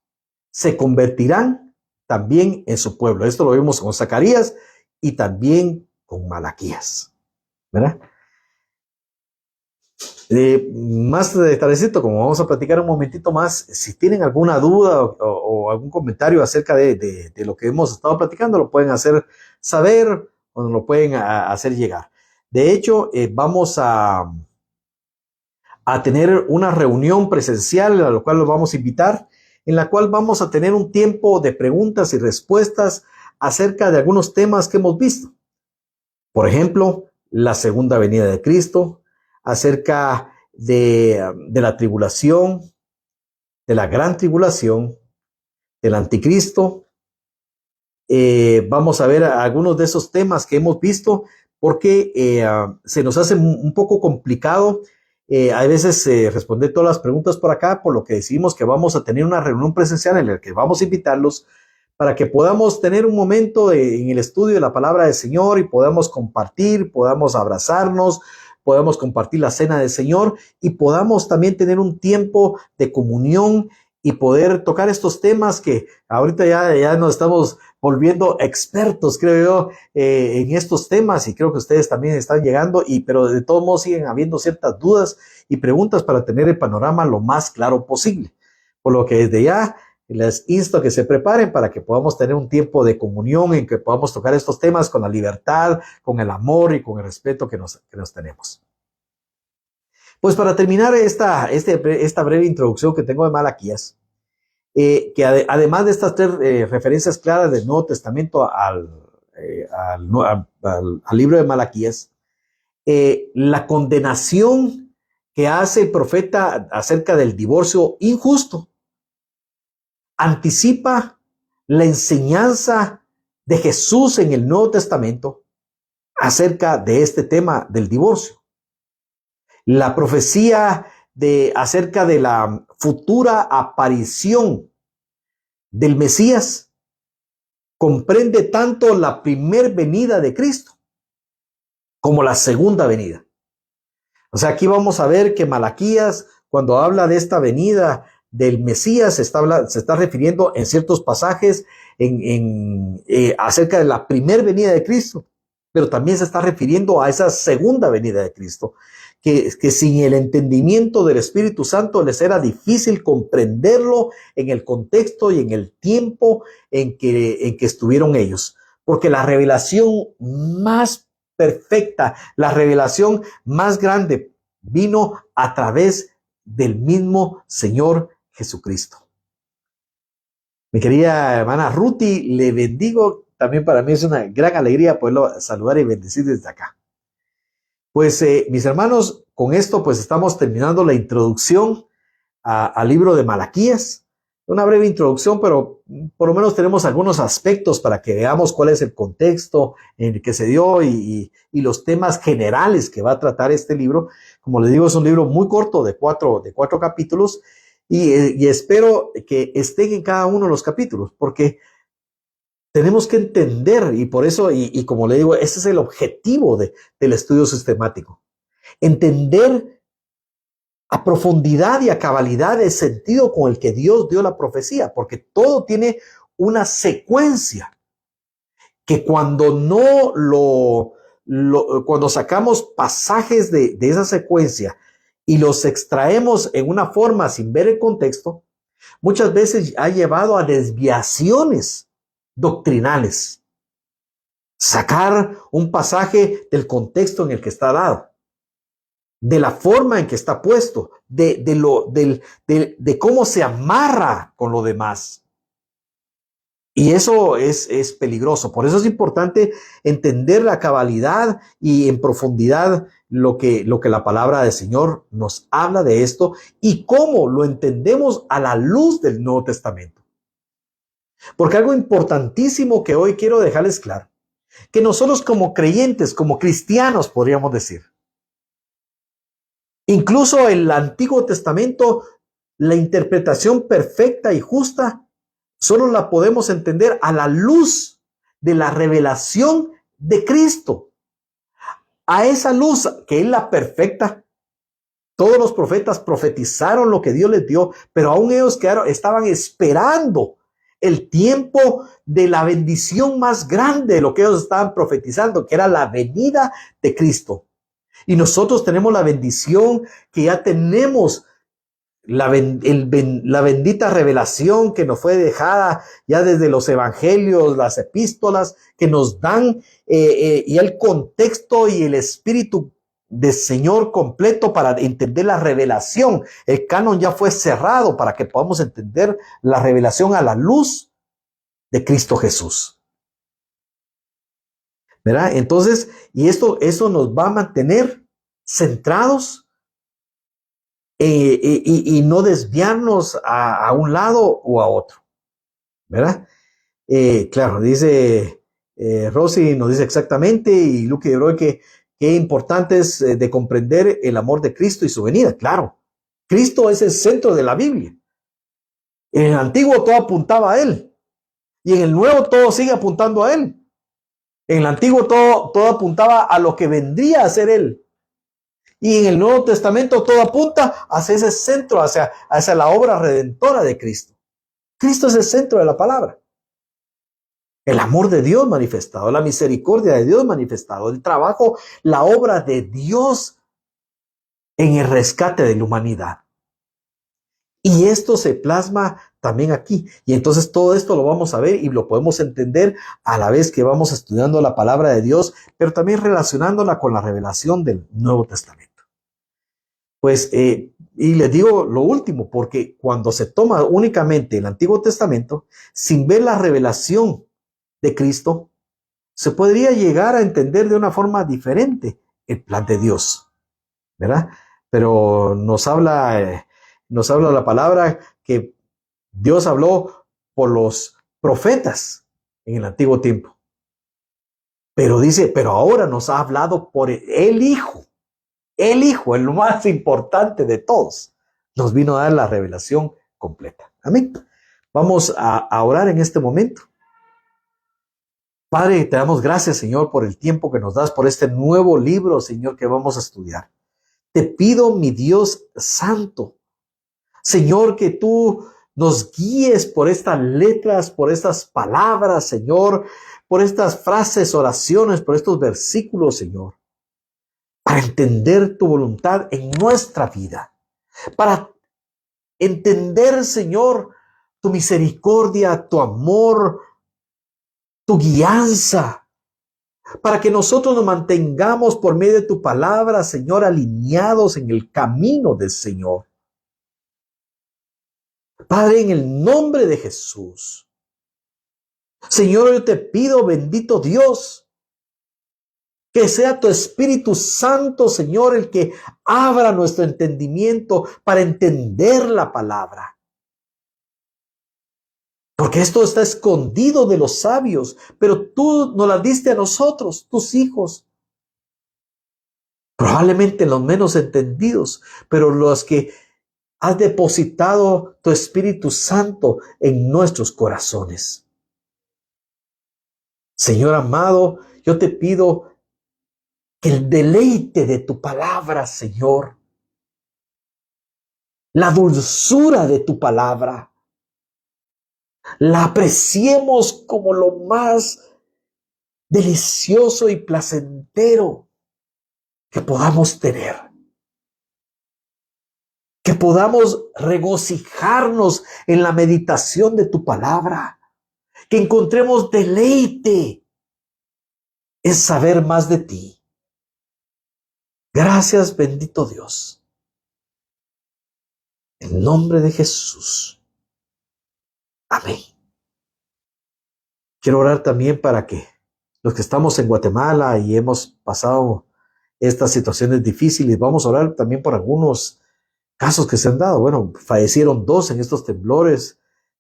se convertirán también en su pueblo. Esto lo vimos con Zacarías y también con Malaquías, ¿verdad? Más tardecito, como vamos a platicar un momentito más, si tienen alguna duda o algún comentario acerca de lo que hemos estado platicando, lo pueden hacer saber o nos lo pueden hacer llegar. De hecho, vamos a tener una reunión presencial a la cual los vamos a invitar, en la cual vamos a tener un tiempo de preguntas y respuestas acerca de algunos temas que hemos visto. Por ejemplo, la segunda venida de Cristo, acerca de la tribulación, de la gran tribulación, del anticristo. Vamos a ver algunos de esos temas que hemos visto porque se nos hace un poco complicado a veces responder todas las preguntas por acá, por lo que decidimos que vamos a tener una reunión presencial en la que vamos a invitarlos para que podamos tener un momento en el estudio de la palabra del Señor y podamos compartir, podamos abrazarnos, podamos compartir la cena del Señor y podamos también tener un tiempo de comunión y poder tocar estos temas que ahorita ya nos estamos volviendo expertos, creo yo, en estos temas, y creo que ustedes también están llegando, pero de todos modos siguen habiendo ciertas dudas y preguntas para tener el panorama lo más claro posible. Por lo que desde ya les insto a que se preparen para que podamos tener un tiempo de comunión en que podamos tocar estos temas con la libertad, con el amor y con el respeto que nos tenemos. Pues para terminar esta breve introducción que tengo de Malaquías, que además de estas tres referencias claras del Nuevo Testamento al libro de Malaquías, la condenación que hace el profeta acerca del divorcio injusto anticipa la enseñanza de Jesús en el Nuevo Testamento acerca de este tema del divorcio. La profecía acerca de la futura aparición del Mesías comprende tanto la primer venida de Cristo como la segunda venida. O sea, aquí vamos a ver que Malaquías, cuando habla de esta venida del Mesías, se está refiriendo en ciertos pasajes acerca de la primera venida de Cristo, pero también se está refiriendo a esa segunda venida de Cristo, que sin el entendimiento del Espíritu Santo les era difícil comprenderlo en el contexto y en el tiempo en que estuvieron ellos, porque la revelación más perfecta, la revelación más grande vino a través del mismo Señor Jesucristo. Mi querida hermana Ruti, le bendigo. También para mí es una gran alegría poderlo saludar y bendecir desde acá. Pues mis hermanos, con esto pues estamos terminando la introducción al libro de Malaquías. Una breve introducción, pero por lo menos tenemos algunos aspectos para que veamos cuál es el contexto en el que se dio y los temas generales que va a tratar este libro. Como les digo, es un libro muy corto de cuatro capítulos y espero que estén en cada uno de los capítulos, porque tenemos que entender, y por eso, y como le digo, ese es el objetivo del estudio sistemático. Entender a profundidad y a cabalidad el sentido con el que Dios dio la profecía, porque todo tiene una secuencia que cuando cuando sacamos pasajes de esa secuencia y los extraemos en una forma sin ver el contexto, muchas veces ha llevado a desviaciones doctrinales. Sacar un pasaje del contexto en el que está dado, de la forma en que está puesto, de cómo se amarra con lo demás. Y eso es peligroso. Por eso es importante entender la cabalidad y en profundidad lo que la palabra del Señor nos habla de esto y cómo lo entendemos a la luz del Nuevo Testamento. Porque algo importantísimo que hoy quiero dejarles claro, que nosotros como creyentes, como cristianos podríamos decir, incluso en el Antiguo Testamento, la interpretación perfecta y justa solo la podemos entender a la luz de la revelación de Cristo. A esa luz, que es la perfecta, todos los profetas profetizaron lo que Dios les dio, pero aún ellos estaban esperando el tiempo de la bendición más grande de lo que ellos estaban profetizando, que era la venida de Cristo. Y nosotros tenemos la bendición que ya tenemos la bendita revelación que nos fue dejada ya desde los evangelios, las epístolas, que nos dan y el contexto y el espíritu del Señor completo para entender la revelación. El canon ya fue cerrado para que podamos entender la revelación a la luz de Cristo Jesús. ¿Verdad? Entonces, y eso nos va a mantener centrados y no desviarnos a un lado o a otro, ¿verdad? Claro, dice Rosy, nos dice exactamente, y Luque de Broy que importante es de comprender el amor de Cristo y su venida. Claro, Cristo es el centro de la Biblia. En el Antiguo todo apuntaba a Él, y en el Nuevo todo sigue apuntando a Él. En el Antiguo todo apuntaba a lo que vendría a ser Él. Y en el Nuevo Testamento todo apunta hacia ese centro, hacia la obra redentora de Cristo. Cristo es el centro de la palabra. El amor de Dios manifestado, la misericordia de Dios manifestado, el trabajo, la obra de Dios en el rescate de la humanidad. Y esto se plasma también aquí. Y entonces todo esto lo vamos a ver y lo podemos entender a la vez que vamos estudiando la palabra de Dios, pero también relacionándola con la revelación del Nuevo Testamento. Pues, y les digo lo último, porque cuando se toma únicamente el Antiguo Testamento, sin ver la revelación de Cristo, se podría llegar a entender de una forma diferente el plan de Dios, ¿verdad? Pero nos habla la palabra que Dios habló por los profetas en el antiguo tiempo. Pero dice, pero ahora nos ha hablado por el Hijo. El Hijo, el más importante de todos, nos vino a dar la revelación completa. Amén. Vamos a orar en este momento. Padre, te damos gracias, Señor, por el tiempo que nos das, por este nuevo libro, Señor, que vamos a estudiar. Te pido, mi Dios santo, Señor, que tú nos guíes por estas letras, por estas palabras, Señor, por estas frases, oraciones, por estos versículos, Señor, para entender tu voluntad en nuestra vida, para entender, Señor, tu misericordia, tu amor, tu guianza, para que nosotros nos mantengamos por medio de tu palabra, Señor, alineados en el camino del Señor. Padre, en el nombre de Jesús, Señor, yo te pido, bendito Dios, que sea tu Espíritu Santo, Señor, el que abra nuestro entendimiento para entender la palabra. Porque esto está escondido de los sabios, pero tú nos la diste a nosotros, tus hijos. Probablemente los menos entendidos, pero los que has depositado tu Espíritu Santo en nuestros corazones. Señor amado, yo te pido que el deleite de tu palabra, Señor, la dulzura de tu palabra, la apreciemos como lo más delicioso y placentero que podamos tener. Que podamos regocijarnos en la meditación de tu palabra. Que encontremos deleite en saber más de ti. Gracias, bendito Dios. En nombre de Jesús. Amén. Quiero orar también para que los que estamos en Guatemala y hemos pasado estas situaciones difíciles, vamos a orar también por algunos casos que se han dado. Bueno, fallecieron 2 en estos temblores.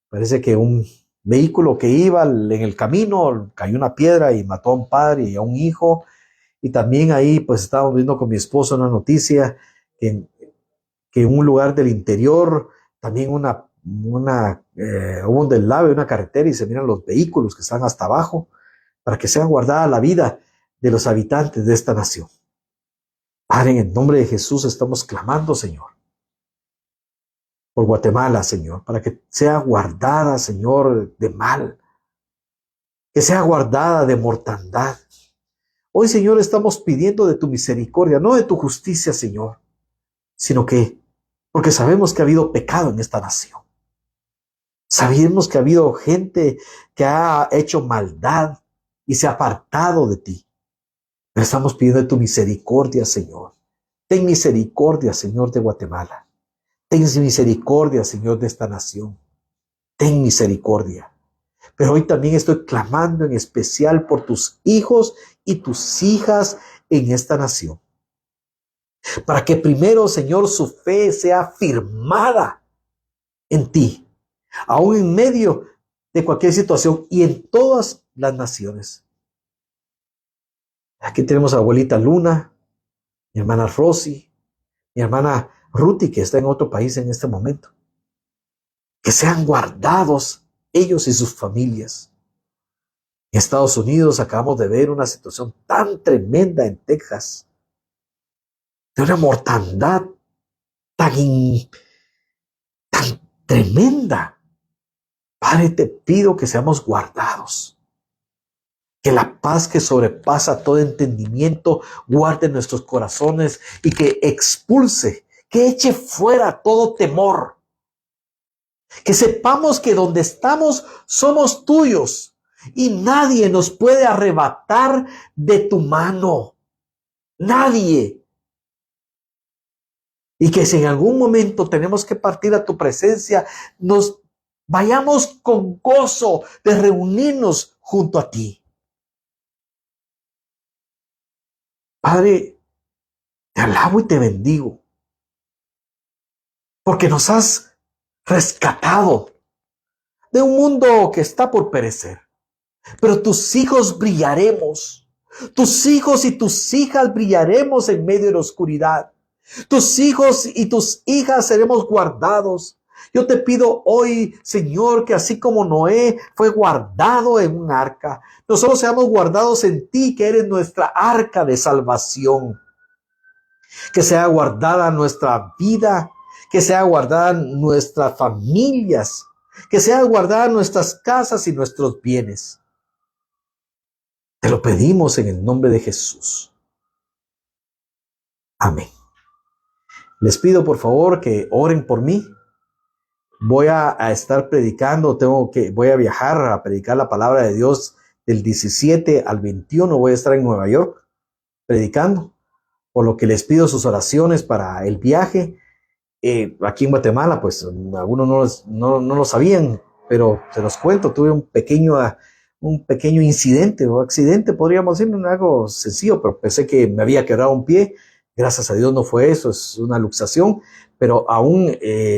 Parece que un vehículo que iba en el camino cayó una piedra y mató a un padre y a un hijo. Y también ahí pues estábamos viendo con mi esposo una noticia que en un lugar del interior también hubo un deslave, una carretera, y se miran los vehículos que están hasta abajo para que sea guardada la vida de los habitantes de esta nación. Padre, en el nombre de Jesús estamos clamando, Señor, por Guatemala, Señor, para que sea guardada, Señor, de mal, que sea guardada de mortandad. Hoy, Señor, estamos pidiendo de tu misericordia, no de tu justicia, Señor, sino que, porque sabemos que ha habido pecado en esta nación. Sabemos que ha habido gente que ha hecho maldad y se ha apartado de ti. Pero estamos pidiendo de tu misericordia, Señor. Ten misericordia, Señor, de Guatemala. Ten misericordia, Señor, de esta nación. Ten misericordia. Pero hoy también estoy clamando en especial por tus hijos y tus hijas en esta nación. Para que primero, Señor, su fe sea firmada en ti, aún en medio de cualquier situación y en todas las naciones. Aquí tenemos a abuelita Luna, mi hermana Rosy, mi hermana Ruti, que está en otro país en este momento. Que sean guardados ellos y sus familias. En Estados Unidos acabamos de ver una situación tan tremenda en Texas, de una mortandad tan tremenda. Padre, te pido que seamos guardados. Que la paz que sobrepasa todo entendimiento guarde nuestros corazones y que expulse, que eche fuera todo temor. Que sepamos que donde estamos somos tuyos y nadie nos puede arrebatar de tu mano. Nadie. Y que si en algún momento tenemos que partir a tu presencia, nos vayamos con gozo de reunirnos junto a ti. Padre, te alabo y te bendigo, porque nos has rescatado de un mundo que está por perecer. Pero tus hijos brillaremos, Tus hijos y tus hijas brillaremos en medio de la oscuridad. Tus hijos y tus hijas seremos guardados. Yo te pido hoy, Señor, que así como Noé fue guardado en un arca, nosotros seamos guardados en ti, que eres nuestra arca de salvación. Que sea guardada nuestra vida, que sea guardada nuestras familias, que sea guardada nuestras casas y nuestros bienes. Te lo pedimos en el nombre de Jesús. Amén. Les pido por favor que oren por mí. Voy a estar predicando, voy a viajar a predicar la palabra de Dios del 17 al 21. Voy a estar en Nueva York predicando, por lo que les pido sus oraciones para el viaje. Aquí en Guatemala, pues algunos no lo sabían, pero se los cuento, tuve un pequeño incidente o accidente, podríamos decir, algo sencillo, pero pensé que me había quebrado un pie. Gracias a Dios no fue eso, es una luxación, pero aún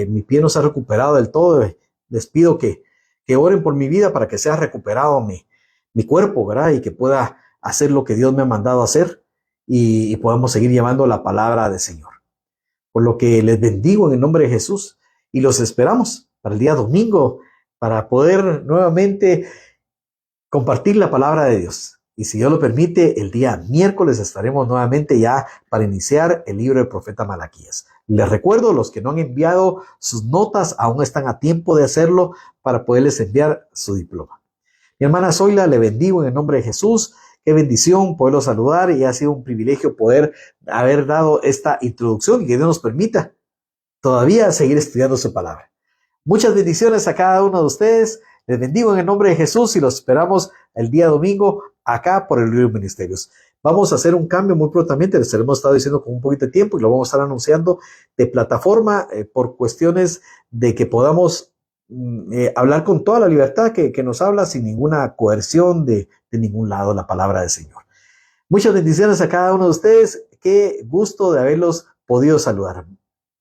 mi pie no se ha recuperado del todo. Les pido que oren por mi vida para que sea recuperado mi cuerpo, ¿verdad? Y que pueda hacer lo que Dios me ha mandado a hacer y podamos seguir llevando la palabra del Señor. Por lo que les bendigo en el nombre de Jesús y los esperamos para el día domingo para poder nuevamente compartir la palabra de Dios. Y si Dios lo permite, el día miércoles estaremos nuevamente ya para iniciar el libro del profeta Malaquías. Les recuerdo, los que no han enviado sus notas aún están a tiempo de hacerlo para poderles enviar su diploma. Mi hermana Zoila, le bendigo en el nombre de Jesús. Qué bendición poderlo saludar y ha sido un privilegio poder haber dado esta introducción y que Dios nos permita todavía seguir estudiando su palabra. Muchas bendiciones a cada uno de ustedes. Les bendigo en el nombre de Jesús y los esperamos el día domingo acá por el Río Ministerios. Vamos a hacer un cambio muy prontamente, les hemos estado diciendo con un poquito de tiempo y lo vamos a estar anunciando de plataforma por cuestiones de que podamos hablar con toda la libertad que nos habla sin ninguna coerción de ningún lado la palabra del Señor. Muchas bendiciones a cada uno de ustedes. Qué gusto de haberlos podido saludar.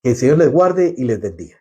Que el Señor les guarde y les bendiga.